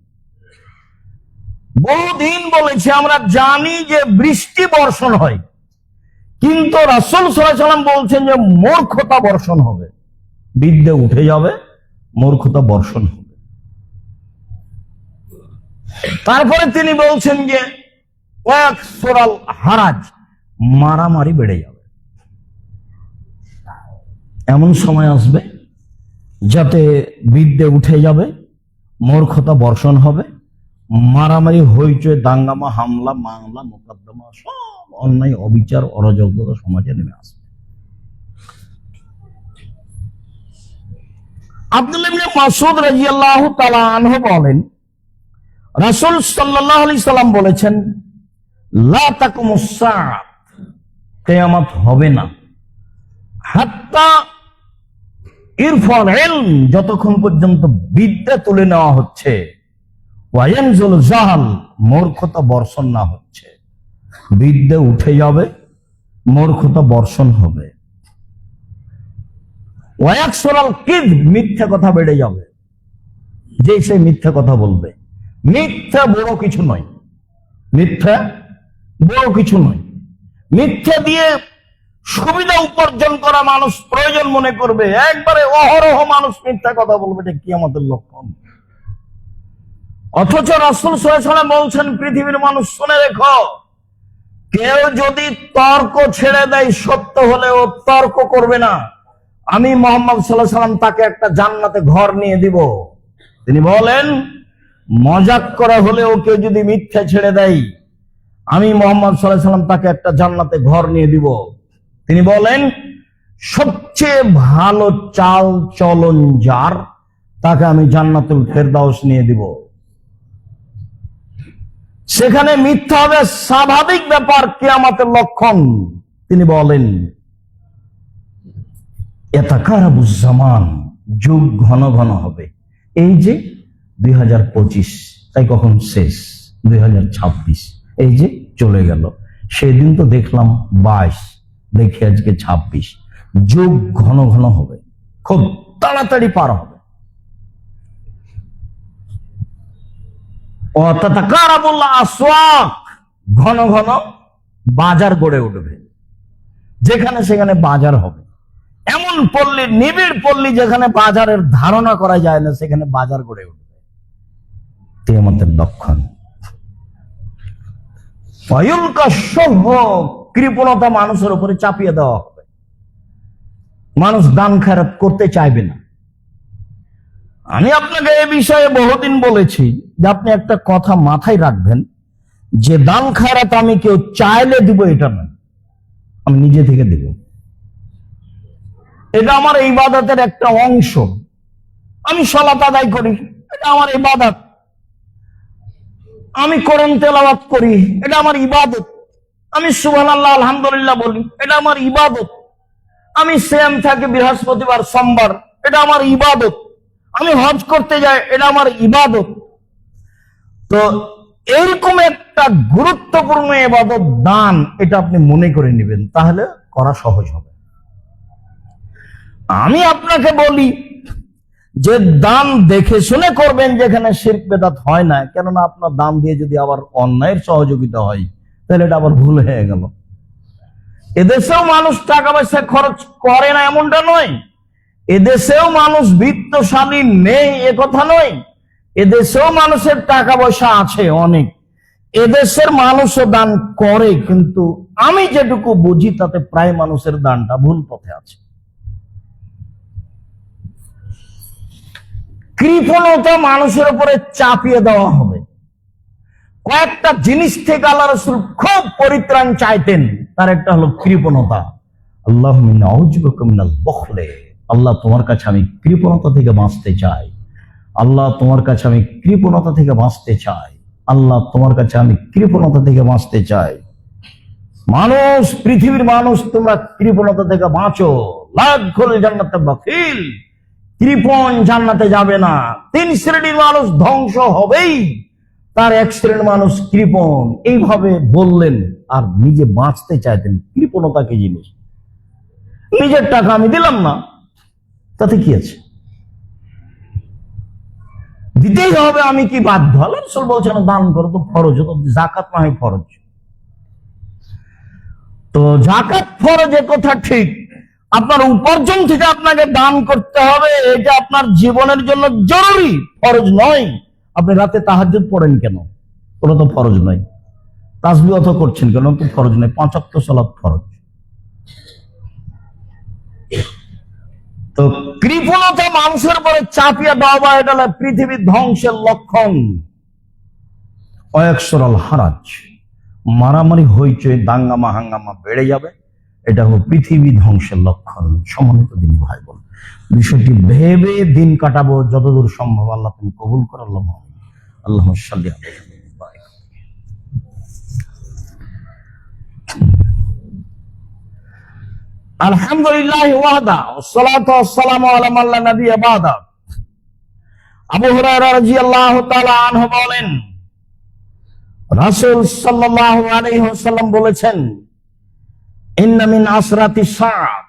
বহুদিন বলেছে, আমরা জানি যে বৃষ্টি বর্ষণ হয়, কিন্তু রাসূল সাল্লাল্লাহু আলাইহি ওয়াসাল্লাম বলছেন যে মূর্খতা বর্ষণ হবে, বিদ্যা উঠে যাবে, মূর্খতা বর্ষণ হবে। তারপরে তিনি বলছেন যে ওয়াকসুরাল হারাজ, মারামারি বেড়ে যাবে। এমন সময় আসবে যাতে বিদ্যা উঠে যাবে, মূর্খতা বর্ষণ হবে, মারামারি, হইচই, দাঙ্গামা, হামলা, মামলা, মোকদ্দমা, সব অন্যায়, অবিচার, অরাজকতা সমাজে নেমে আসবে। আব্দুল্লাহ ইবনে মাসউদ রাদিয়াল্লাহু তাআলা আনহু বলেন, রাসূল সাল্লাল্লাহু আলাইহি সাল্লাম বলেছেন, লা তাকুমুস সাআ, কিয়ামত হবে না, হাত্তা ইরফাল ইলম, যতক্ষণ পর্যন্ত বিদ্যা তুলে নেওয়া হচ্ছে, ওয়া ইয়ানজুল জাহাল, মূর্খতা বর্ষণ না হচ্ছে। বিদ্যা উঠে যাবে, মূর্খতা বর্ষণ হবে। ওয়া ইয়াকসুরাল কিযব, মিথ্যা কথা বেড়ে যাবে, যে সে মিথ্যা কথা বলবে। মিথ্যা বড় কিছু নয়, মিথ্যা বড় কিছু নয়। মিথ্যা দিয়ে সুবিধা উপার্জন করা মানুষ প্রয়োজন মনে করবে, একবারে অহরহ মানুষ মিথ্যা কথা বলবে, এটা কিয়ামতের লক্ষণ। অথচ রাসূল সাল্লাল্লাহু আলাইহি ওয়াসাল্লাম বলছেন, পৃথিবীর মানুষ শুনে রেখো, কেউ যদি তর্ক ছেড়ে দেয়, সত্য হলেও তর্ক করবে না, আমি মুহাম্মদ সাল্লাল্লাহু আলাইহি ওয়াসাল্লাম তাকে একটা জান্নাতে ঘর নিয়ে দিব। তিনি বলেন, মজাক করা হলেও কেউ যদি মিথ্যা ছেড়ে দেয়, আমি মুহাম্মদ সাল্লাল্লাহু আলাইহি ওয়াসাল্লাম তাকে একটা জান্নাতে ঘর নিয়ে দিব। তিনি বলেন, সবচেয়ে ভালো চাল চলন যার, তাকে আমি জান্নাতুল ফেরদাউস নিয়ে দিব। সেখানে মিথ্যা হবে স্বাভাবিক ব্যাপার, কিয়ামতের লক্ষণ। তিনি বলেন, ইয়াতাকারাবুজ জামান, যুগ ঘন ঘন হবে। এই যে 2025, তাই কখন শেষ? 2026, এই যে চলে গেল। সেদিন তো দেখলাম 22, দেখি আজকে 26। যুগ ঘন ঘন হবে, খুব তাড়াতাড়ি পার হবে। ঘন ঘন বাজার গড়ে উঠবে, যেখানে সেখানে বাজার হবে। এমন পল্লী, নিবিড় পল্লী, যেখানে বাজারের ধারণা করা যায় না, সেখানে বাজার গড়ে উঠবে। কিয়ামতের লক্ষণ। কৃপণতা মানুষের উপরে চাপিয়ে দেওয়া হবে, মানুষ দান খায়রাত করতে চাইবে না। আমি আপনাকে এই বিষয়ে বহুদিন বলেছি যে আপনি একটা কথা মাথায় রাখবেন, যে দান খায়রাত আমি কেউ চাইলে দিব এটা নয়, আমি নিজে থেকে দেব। এটা আমার ইবাদতের একটা অংশ। আমি সালাত আদায় করি, এটা আমার ইবাদত। আমি কোরআন তেলাওয়াত করি, এটা আমার ইবাদত। আমি সুবহানাল্লাহ আলহামদুলিল্লাহ বলি, এটা আমার ইবাদত। আমি সিয়াম থাকি বৃহস্পতিবার সোমবার, এটা আমার ইবাদত। আমি হজ করতে যাই, এটা আমার ইবাদত। তো এরকম একটা গুরুত্বপূর্ণ ইবাদত দান, এটা আপনি মনে করে নেবেন, তাহলে করা সহজ হবে। আমি আপনাকে বলি যে দান দেখে শুনে করবেন, যেখানে শিরক বেদাত হয় না। কেননা আপনার দান দিয়ে যদি আবার অন্যায়ের সহযোগিতা হয়, তাহলে এটা আবার ভুল হয়ে গেল। এদেশেও মানুষ টাকা পয়সা খরচ করে না এমনটা নয়, এদেশেও মানুষ বিত্তশালী নেই এ কথা নয়, এদেশেও মানুষের টাকা পয়সা আছে অনেক, এদেশের মানুষও দান করে। কিন্তু আমি যেটুকু বুঝি তাতে প্রায় মানুষের দানটা ভুল পথে আছে। কৃপণতা মানুষের উপরে চাপিয়ে দেওয়া হবে, কয়েকটা জিনিস থেকে আল্লাহ রাসূল খুব পরিত্রাণ চাইতেন। তার একটা হলো কৃপণতা। আল্লাহুম্মা ইন্নী আউযুবিকা মিনাল বুখলি, আল্লাহ তোমার কাছে আমি কৃপণতা থেকে বাঁচতে চাই। আল্লাহ তোমার কাছে আমি কৃপণতা থেকে বাঁচতে চাই। আল্লাহ তোমার কাছে আমি কৃপণতা থেকে বাঁচতে চাই। মানুষ, পৃথিবীর মানুষ, তোমরা কৃপণতা থেকে বাঁচো। লা ইয়াদখুলুল জান্নাতা বাখিল, কৃপণ জান্নাতে যাবে না। 3 শ্রেণীর মানুষ ধ্বংস হবেই, তার 1 শ্রেণীর মানুষ কৃপণ। এইভাবে বললেন আর নিজে বাঁচতে চাইতেন। কৃপণতা কি জিনিস? নিজের টাকা আমি দিলাম না, তাতে কি আছে? দিতেই হবে, আমি কি বাধ্য? আল্লাহ রাসূল বলছেন দান করো তো ফরজ, তো যাকাত না হয় ফরজ। তো যাকাত ফরজ, এ কথা ঠিক। আপনার উপার্জন থেকে আপনাকে দান করতে হবে, এটা আপনার জীবনের জন্য জরুরি, ফরজ নয়। আপনি রাতে তাহাজ্জুদ পড়েন কেন? ওটা তো ফরজ নয়। তাসবিহ অত করছেন কেন? তো ফরজ নয়। 5 ওয়াক্ত সালাত ফরজ। তো কৃপণতা মানুষের পরে চাপিয়ে দেওয়া, এটা পৃথিবীর ধ্বংসের লক্ষণ। ওয়াকসুরাল হারাজ, মারামারি হইচই দাঙ্গামা হাঙ্গামা বেড়ে যাবে, এটা হলো পৃথিবী ধ্বংসের লক্ষণ। সম্মানিত দিনী ভাই বোন, বিষয়টি ভেবে দিন কাটাবো যতদূর সম্ভব। আল্লাহ তুমি কবুল করো। আল্লাহুম্মা সাল্লি আলাইহি ওয়া বারিক। আলহামদুলিল্লাহ ওয়াহদা, ওয়াসসালাতু ওয়াসসালামু আলা মান লা নাবিয়্যা বা'দা। আবু হুরায়রা রাদিয়াল্লাহু তাআলা আনহু বলেন, রাসূল সাল্লাল্লাহু আলাইহি ওয়াসাল্লাম বলেছেন, ইন্না মিন আসরাতি সাআত,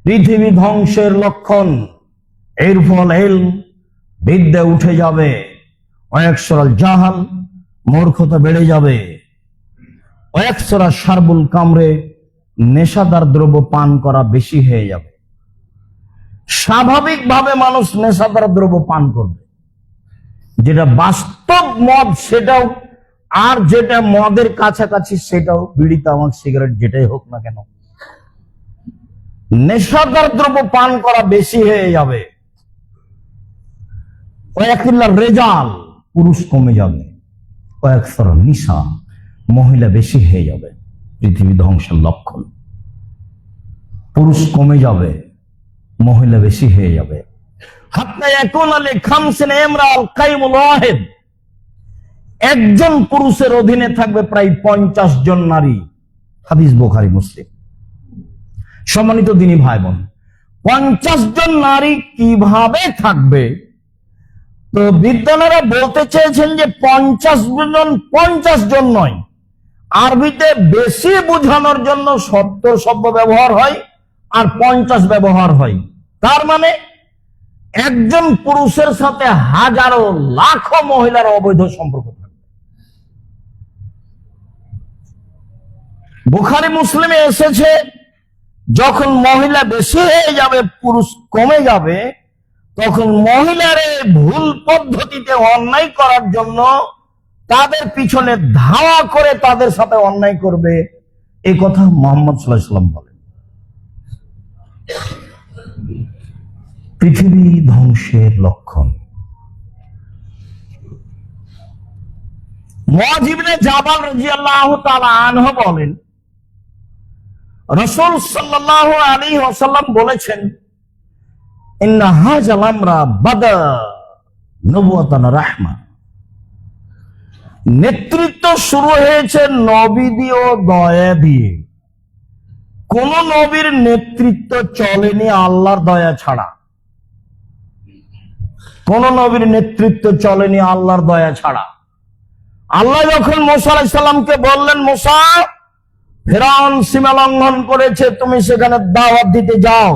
পৃথিবী ধ্বংসের লক্ষণ। এর ফল ইলম, বিদ্যা উঠে যাবে। ওয়াকসুরাল জাহাল, মূর্খতা বেড়ে যাবে। ওয়াকসুরা শারবুল কামরে, নেশাদার দ্রব্য পান করা বেশি হয়ে যাবে। স্বাভাবিকভাবে মানুষ নেশাদার দ্রব্য পান করবে, যেটা বাস্তব মদ সেটাও, আর যেটা মদের কাছাকাছি সেটাও, বিড়ি তামাক সিগারেট যেটাই হোক না কেন, নেশাদার দ্রব্য পান করা বেশি হয়ে যাবে। ওয়াকিল্লার রেজাল, পুরুষ কমে যাবে। ওয়াকসুরা নিসা, মহিলা বেশি হয়ে যাবে। পৃথিবী ধ্বংসের লক্ষণ। পুরুষ কমে যাবে, মহিলা বেশি হয়ে যাবে। হাত্তা ইয়াকুনা লিখামসিন ইমরাআল কাইমুল ওয়াহিদ, একজন পুরুষের অধীনে থাকবে প্রায় 50 জন নারী। হাদিস বুখারী মুসলিম। সম্মানিত দিনী ভাই বোন, 50 জন নারী কিভাবে থাকবে? তো বিদ্বানেরা বলতে চেয়েছেন যে 50 জন নয়, আরবিতে বেশি বোঝানোর জন্য 70 শব্দ ব্যবহার হয় আর 50 ব্যবহার হয়। তার মানে একজন পুরুষের সাথে হাজারো লাখো মহিলার অবৈধ সম্পর্ক থাকবে। বুখারী মুসলিমে এসেছে, যখন মহিলা বেশি হয়ে যাবে, পুরুষ কমে যাবে, তখন মহিলারে ভুল পদ্ধতিতে অন্যায় করার জন্য তাদের পিছনে ধাওয়া করে তাদের সাথে অন্যায় করবে। এই কথা মুহাম্মদ সাল্লাল্লাহু আলাইহি ওয়াসাল্লাম বলেন। পৃথিবী ধ্বংসের লক্ষণ। মুআয ইবনে জাবাল রাদিয়াল্লাহু তাআলা আনহু বলেন, রাসূল সাল্লাল্লাহু আলাইহি ওয়াসাল্লাম বলেছেন, ইন্না হাযাল আমরা বাদা নবুওয়াতান রাহমা, নেতৃত্ব শুরু হয়েছে নবী দিয়ে ও দয়া দিয়ে। কোন নবীর নেতৃত্ব চলেনি আল্লাহর দয়া ছাড়া। কোন নবীর নেতৃত্ব চলেনি আল্লাহর দয়া ছাড়া। আল্লাহ যখন মুসা আলাইহিস সালামকে বললেন, মুসা, ফিরআউন সীমা লঙ্ঘন করেছে, তুমি সেখানে দাওয়াত দিতে যাও।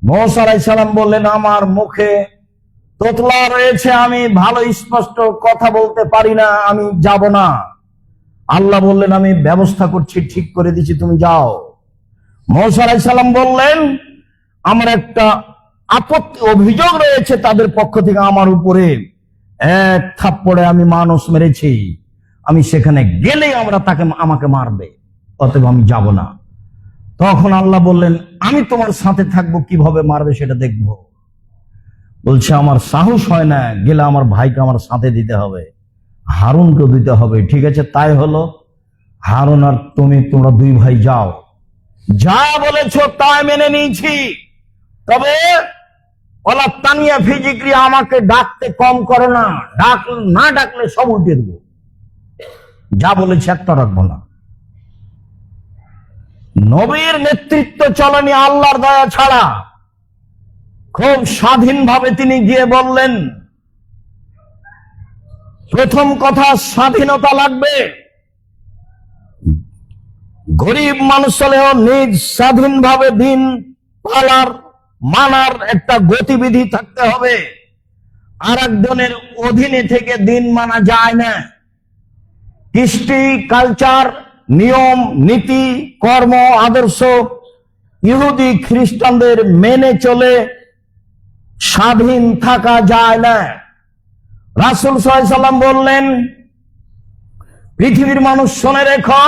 মুসা আলাইহিস সালাম বললেন, আমার মুখে তোতলা রয়েছে, আমি ভালো স্পষ্ট কথা বলতে পারি না, আমি যাব না। আল্লাহ বললেন, আমি ব্যবস্থা করছি, ঠিক করে দিচ্ছি, তুমি যাও। মুসা আলাইহিস সালাম বললেন, আমার একটা আপত্তি, অভিযোগ রয়েছে তাদের পক্ষ থেকে আমার উপরে। 1 থাপ্পড়ে আমি মানুষ মেরেছি, আমি সেখানে গেলেই আমাকে মারবে, অতএব আমি যাব না। তখন আল্লাহ বললেন, আমি তোমার সাথে থাকবো, কিভাবে মারবে সেটা দেখবো। বলছে, আমার সাহস হয় না, গেলে আমার ভাইকে আমার সাথে দিতে হবে। হারুনকে দিতে হবে। ঠিক আছে, তাই হলো। হারুন আর তোমরা দুই ভাই যাও, যা বলেছো তাই মেনে নিয়েছি, তবে ওলা তানিয়া ফিজিক্রি আমাকে ডাকতে কম করো না, না ডাকলে সব উঠে দেবো, যা বলেছে একটা রাখবো না। নবীর নেতৃত্ব চলেনি আল্লাহর দয়া ছাড়া। খুব স্বাধীনভাবে তিনি গিয়ে বললেন, প্রথম কথা স্বাধীনতা লাগবে। গরিব মানুষ হলেও নিজ স্বাধীনভাবে দিন পালার মানার একটা গতিবিধি থাকতে হবে। আর একজনের অধীনে থেকে দিন মানা যায় না। কৃষ্টি, কালচার, নিয়ম, নীতি, কর্ম, আদর্শ ইহুদি খ্রিস্টানদের মেনে চলে স্বাধীন থাকা যায় না। রাসূল সাল্লাল্লাহু আলাইহি সাল্লাম বললেন, পৃথিবীর মানুষ শুনে রেখো,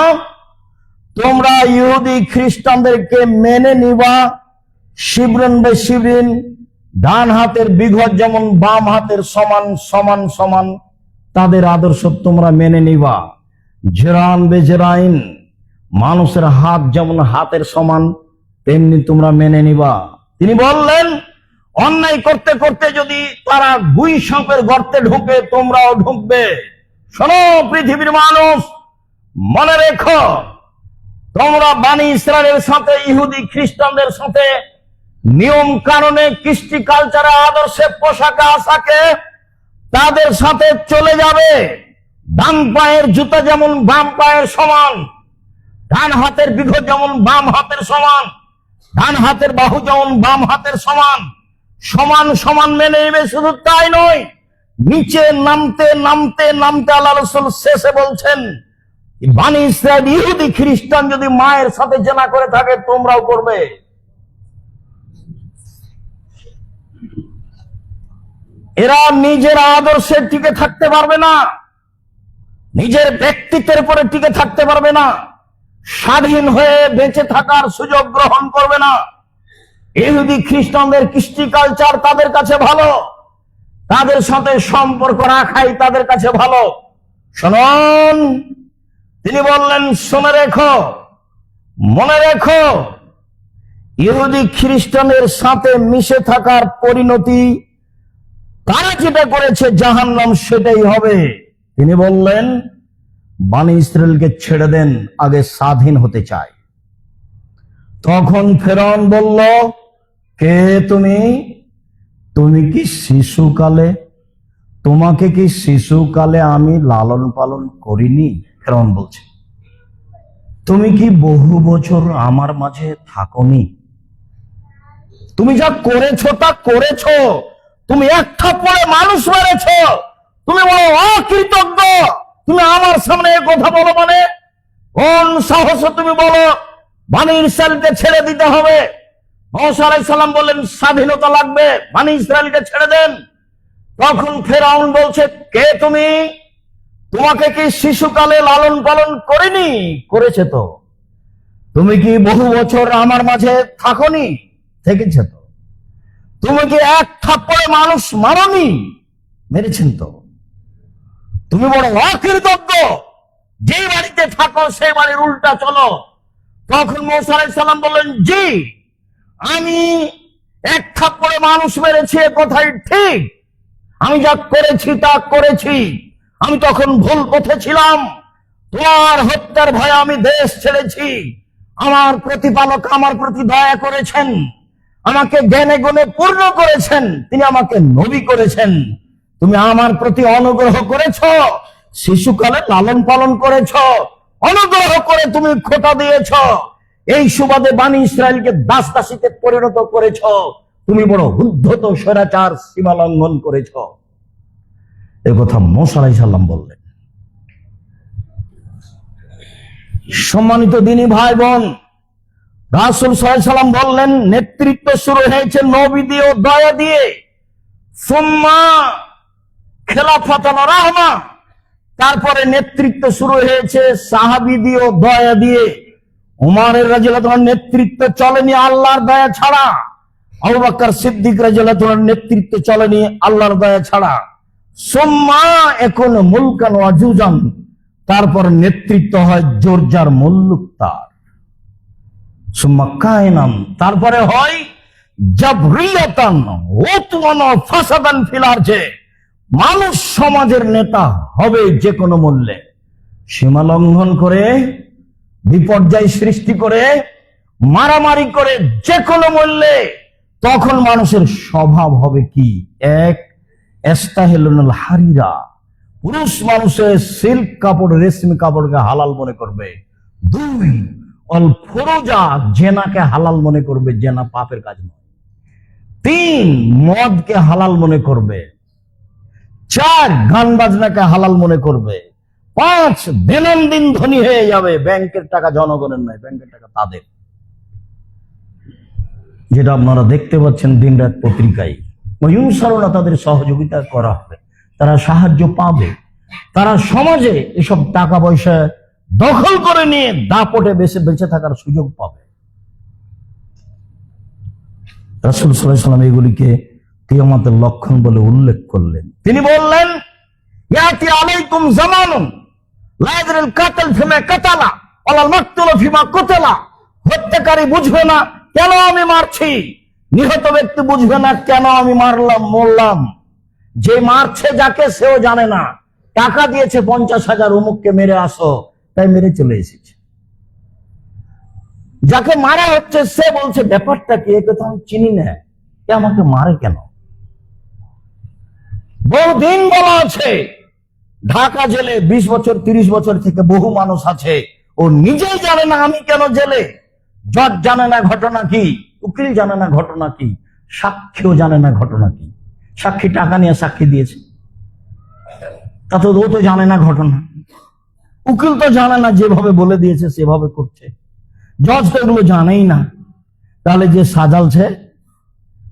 তোমরা ইহুদি খ্রিস্টানদেরকে মেনে নিবা শিবরিন বে শিবরিন, ডান হাতের বিঘত যেমন বাম হাতের সমান সমান সমান, তাদের আদর্শ তোমরা মেনে নিবা। জেরান বে জেরাইন, মানুষের হাত যেমন হাতের সমান তেমনি তোমরা মেনে নিবা। তিনি বললেন, অন্যায় করতে করতে যদি তারা গুই সাপের গর্তে ঢুকে, তোমরাও ঢুকবে। শোনো পৃথিবীর মানুষ, মনে রেখো, তোমরা বানি ইসরায়েলের সাথে ইহুদি খ্রিস্টানদের সাথে নিয়ম কারণে, কৃষ্টি, কালচারে, আদর্শে, পোশাকে আশাকে তাদের সাথে চলে যাবে। ডান পায়ের জুতা যেমন বাম পায়ের সমান, ডান হাতের বিঘত যেমন বাম হাতের সমান, ডান হাতের বাহু যেমন বাম হাতের সমান, সমান সমান মেনে নেবে। শুধু তাই নয়, নিচে নামতে নামতে নামতে আল্লাহ রাসূল শেষে বলছেন, বানি ইসরায়েল ইহুদি খ্রিস্টান যদি মায়ের সাথে জেনা করে থাকে, তোমরাও করবে। এরা নিজের আদর্শে টিকে থাকতে পারবে না, নিজের ব্যক্তিত্বের উপরে টিকে থাকতে পারবে না, স্বাধীন হয়ে বেঁচে থাকার সুযোগ গ্রহণ করবে না। ইহুদি খ্রিস্টানদের কৃষ্টি, কালচার তাদের কাছে ভালো, তাদের সাথে সম্পর্ক রাখাই তাদের কাছে ভালো। শুনুন, তিনি বললেন, শুনে রেখো, মনে রেখো, ইহুদি খ্রিস্টানের সাথে মিশে থাকার পরিণতি তারা যেটা করেছে জাহান্নাম সেটাই হবে। তিনি বললেন, বানি ইসরায়েলকে ছেড়ে দেন, আগে স্বাধীন হতে চায়। তখন ফেরাউন বলল, কে তুমি? তুমি কি শিশুকালে, তোমাকে কি শিশুকালে আমি লালন পালন করিনি? ফেরাউন বলছে, তুমি কি বহু বছর আমার মাঝে থাকোনি? তুমি যা করেছো তা করেছো, তুমি এক থাপ্পড়ে মানুষ মেরেছো, তুমি বলো অকৃতজ্ঞ, তুমি আমার সামনে কথা বলো মানে? কোন সাহস তুমি বলো বানি ইসরায়েলকে ছেড়ে দিতে হবে? মুসা আলাইহিস সালাম বললেন, স্বাধীনতা লাগবে, বানি ইসরায়েলকে ছেড়ে দেন। তখন ফেরাউন বলছে, কে তুমি? তোমাকে কি শিশুকালে লালন পালন করিনি? করেছে তো। তুমি কি বহু বছর আমার মাঝে থাকোনি? থেকেছে তো। তুমি কি এক থাপ্পড়ে মানুষ মারোনি? মেরেছেন তো। তুমি বড় অকৃতজ্ঞ, যে বাড়িতে থাকো সেই বাড়ির উল্টা চলো। তখন মুসা আলাইহিস সালাম বললেন, জি, আমি এক থাপ্পড়ে মানুষ মেরেছি, এ কথাই ঠিক। আমি যা করেছি তা করেছি। আমি তখন ভুল পথে ছিলাম, তোমার হত্যার ভয়ে আমি দেশ ছেড়েছি। আমার প্রতিপালক আমার প্রতি দয়া করেছেন, আমাকে জ্ঞানে গুণে পূর্ণ করেছেন, তিনি আমাকে নবী করেছেন। তুমি আমার প্রতি অনুগ্রহ করেছ, শিশুকালে লালন পালন করেছ, অনুগ্রহ করে তুমি খোঁটা দিয়েছ, এই সুবাদে বানি ইসরায়েলকে দাস দাসীতে পরিণত করেছ। তুমি বড় উদ্ধত স্বৈরাচার, সীমা লঙ্ঘন করেছ। এ কথা মুসা আলাইহিস সালাম বললেন। সম্মানিত দিনী ভাই বোন, রাসূল সাল্লাল্লাহু আলাইহি ওয়াসাল্লাম বললেন, নেতৃত্ব শুরু হয়েছে নবী দিয়ে ও দয়া দিয়ে, সুম্মা খেলাফাতুন রাহমা, তারপরে নেতৃত্ব শুরু হয়েছে সাহাবী দিয়ে ও দয়া দিয়ে। উমর রাদিয়াল্লাহু আনহুর নেতৃত্ব চলেনি আল্লাহর দয়া ছাড়া, আবু বকর সিদ্দিক রাদিয়াল্লাহু আনহুর নেতৃত্ব চলেনি আল্লাহর দয়া ছাড়া। সুম্মা এখন মুলকান ওয়াজুজান, তারপর নেতৃত্ব হয় জোরজার মুল্লুক তার। সুম্মা কায়নান, তারপরে হয় জাবরিয়াতান ওয়াতুয়ান ফাসাদান ফিল আরজে, মানুষ সমাজের নেতা হবে যে কোনো মূল্যে, সীমা লঙ্ঘন করে, বিপর্যয় সৃষ্টি করে, মারামারি করে, যে কোনো মূল্যে। তখন মানুষের স্বভাব হবে কি? এক, ইস্তাহিলুল হারিরা, পুরুষ মানুষের সিল্ক কাপড়, রেশমি কাপড়কে হালাল মনে করবে। দুই, অল ফরোজা, জেনাকে হালাল মনে করবে, জেনা পাপের কাজ নয়। তিন, মদকে হালাল মনে করবে। চার, গান বাজনাকে হালাল মনে করবে। পাঁচ, দৈনন্দিন ধনী হয়ে যাবে। ব্যাংকের টাকা জনগণের নয়, ব্যাংকের টাকা তাদের। যেটা আপনারা দেখতে পাচ্ছেন দিন রাত পত্রিকায়, ওয়ুনসারুনা, তাদের সহযোগিতা করা হবে, তারা সাহায্য পাবে, তারা সমাজে এসব টাকা পয়সা দখল করে নিয়ে দাপটে বেঁচে থাকার সুযোগ পাবে। রাসূল সাল্লাল্লাহু আলাইহি ওয়াসাল্লাম এগুলিকে কিয়ামতের লক্ষণ বলে উল্লেখ করলেন। তিনি বললেন, ইয়াতি আলাইকুম জামানুন লা ইয়াদরিল কাতাল ফিমা কাতালা ওয়ালাল মাকতুল ফিমা কুতিলা, হত্যাকারী বুঝবে না কেন আমি মারছি, নিহত ব্যক্তি বুঝবে না কেন আমি মরলাম। যে মারছে যাকে, সেও জানে না, টাকা দিয়েছে 50,000 অমুককে মেরে আসো, তাই মেরে চলে এসেছে। যাকে মারা হচ্ছে সে বলছে ব্যাপারটা কি, একে তো আমি চিনি না, এ আমাকে মারে কেন। বহুদিন বলা আছে, ঢাকা জেলে 20 বছর 30 বছর থেকে বহু মানুষ আছে, ও নিজেই জানে না আমি কেন জেলে। জজ জানে না ঘটনা কি, উকিল জানে না ঘটনা কি, সাক্ষীও জানে না ঘটনা কি। সাক্ষী টাকা নিয়ে সাক্ষী দিয়েছে, তা তো ও তো জানে না ঘটনা। উকিল তো জানে না, যেভাবে বলে দিয়েছে সেভাবে করছে। জজ তো এগুলো জানেই না। তাহলে যে সাজালছে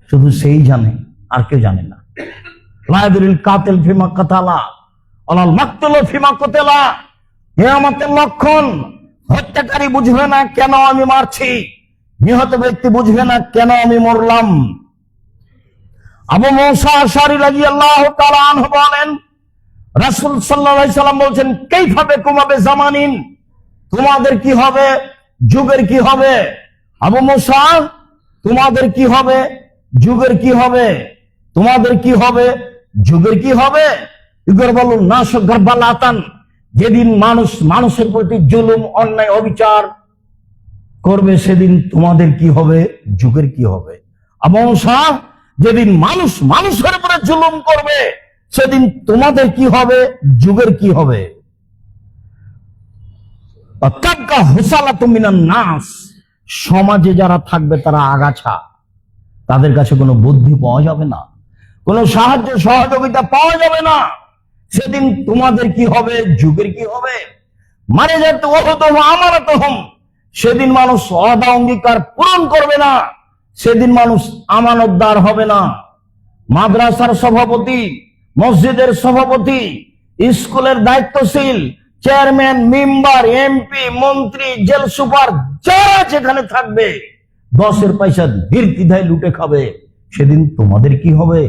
শুধু সেই জানে, আর কেউ জানে না। লা ইয়াদরিল কাতিল ফিমা কাতালা ওয়ালাল মাকতুল ফিমা কুতিলা, কিয়ামতের লক্ষণ, হত্যাকারী বুঝবে না কেন আমি মারছি, নিহত ব্যক্তি বুঝবে না কেন আমি মরলাম। আবু মুসা আশআরী রাদিয়াল্লাহু তাআলা আনহু বলেন, রাসূল সাল্লাল্লাহু আলাইহি সাল্লাম বলছেন, কাইফা বিকুম জামানিন, তোমাদের কি হবে, যুগের কি হবে। আবু মুসা, তোমাদের কি হবে, যুগের কি হবে, তোমাদের কি হবে, যুগের কি হবে। ইগর বলুন না সগরবালাতান, যেদিন মানুষ মানুষের প্রতি জুলুম, অন্যায়, অবিচার করবে, সেদিন তোমাদের কি হবে, যুগের কি হবে। আবু মুসা, যেদিন মানুষ মানুষের উপরে জুলুম করবে, সেদিন তোমাদের কি হবে, যুগের কি হবে। নাস, সমাজে যারা থাকবে তারা আগাছা, তাদের কাছে কোনো বুদ্ধি পাওয়া যাবে না, কোনো সাহায্য সহযোগিতা পাওয়া যাবে না। সেদিন তোমাদের কি হবে, যুগের কি হবে। মানে যেতে আমানতহুম, সেদিন মানুষ ওয়াদা অঙ্গীকার পূরণ করবে না, সেদিন মানুষ আমানতদার হবে না। মাদ্রাসার সভাপতি, মসজিদের সভাপতি, স্কুলের দায়িত্বশীল, চেয়ারম্যান, মেম্বার, এমপি, মন্ত্রী, জেল সুপার, যারা যেখানে থাকবে 10 পয়সা নির্দ্বিধায় লুটে খাবে। সেদিন তোমাদের কি হবে,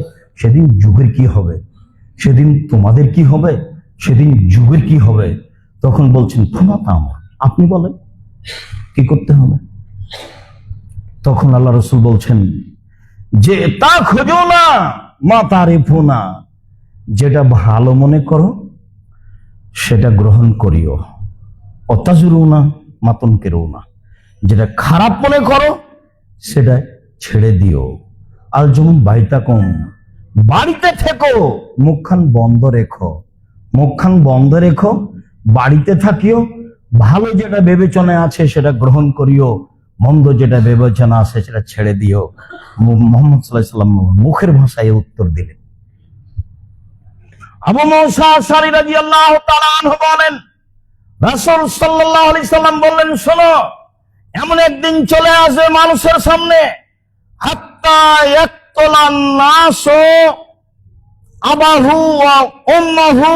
সেদিন যুগের কি হবে। সেদিন তোমাদের কি হবে, সেদিন যুগের কি হবে। তখন বলছেন ক্ষমতা আমার, আপনি বলেন কি করতে হবে। তখন আল্লাহ রাসূল বলছেন যে তা খোঁজো না মা তারিফু না, যেটা ভালো মনে করো সেটা গ্রহণ করিও, অতাজুরু না মাতন কেরো না, যেটা খারাপ মনে করো সেটা ছেড়ে দিও। আল যেমন বাইতা কম, বাড়িতে থেকো, মুখখান বন্ধ রেখো, মুখখান বন্ধ রেখো, বাড়িতে থাকিও, ভালো যেটা বিবেচনায় আছে সেটা গ্রহণ করিও, মন্দ যেটা বিবেচনা আছে সেটা ছেড়ে দিও। মুহাম্মদ সাল্লাল্লাহু আলাইহি ওয়াসাল্লাম মুখের ভাষায় উত্তর দিলেন। আবু মুসা আশআরী রাদিয়াল্লাহু তাআলা আনহু বলেন, রাসূল সাল্লাল্লাহু আলাইহি সাল্লাম বললেন, শোনো, এমন একদিন চলে আসবে মানুষের সামনে, হাত্তা ইয়াকতুলান নাসু আবাহু ওয়া উম্মাহু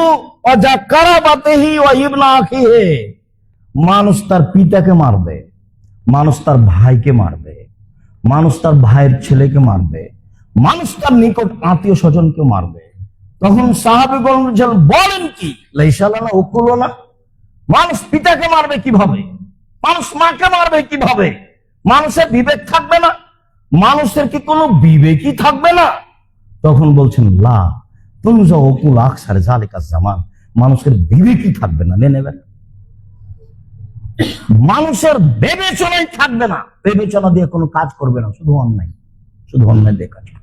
ওয়া যাকারাবাতিহি ওয়া ইবনা আখিহি, মানুষ তার পিতাকে মারবে, মানুষ তার ভাইকে মারবে, মানুষ তার ভাইয়ের ছেলেকে মারবে, মানুষ তার নিকট আত্মীয় স্বজনকে মারবে। তখন সাহাবীগণ বলেন কি, লাইসা লানা উকুলুনা, মানুষ পিতাকে মারবে কিভাবে, মানুষ মাকে মারবে কিভাবে, মানুষের বিবেক থাকবে না, মানুষের কি কোনো বিবেকই থাকবে না? তখন বলছেন লা তুনজা উকুল আকসার জালিকা জামান, মানুষের বিবেকই থাকবে না, নেবেন মানুষের বিবেচনাই থাকবে না, বিবেচনা দিয়ে কোনো কাজ করবে না, শুধু অন্যায় দিয়ে কাজ করবে।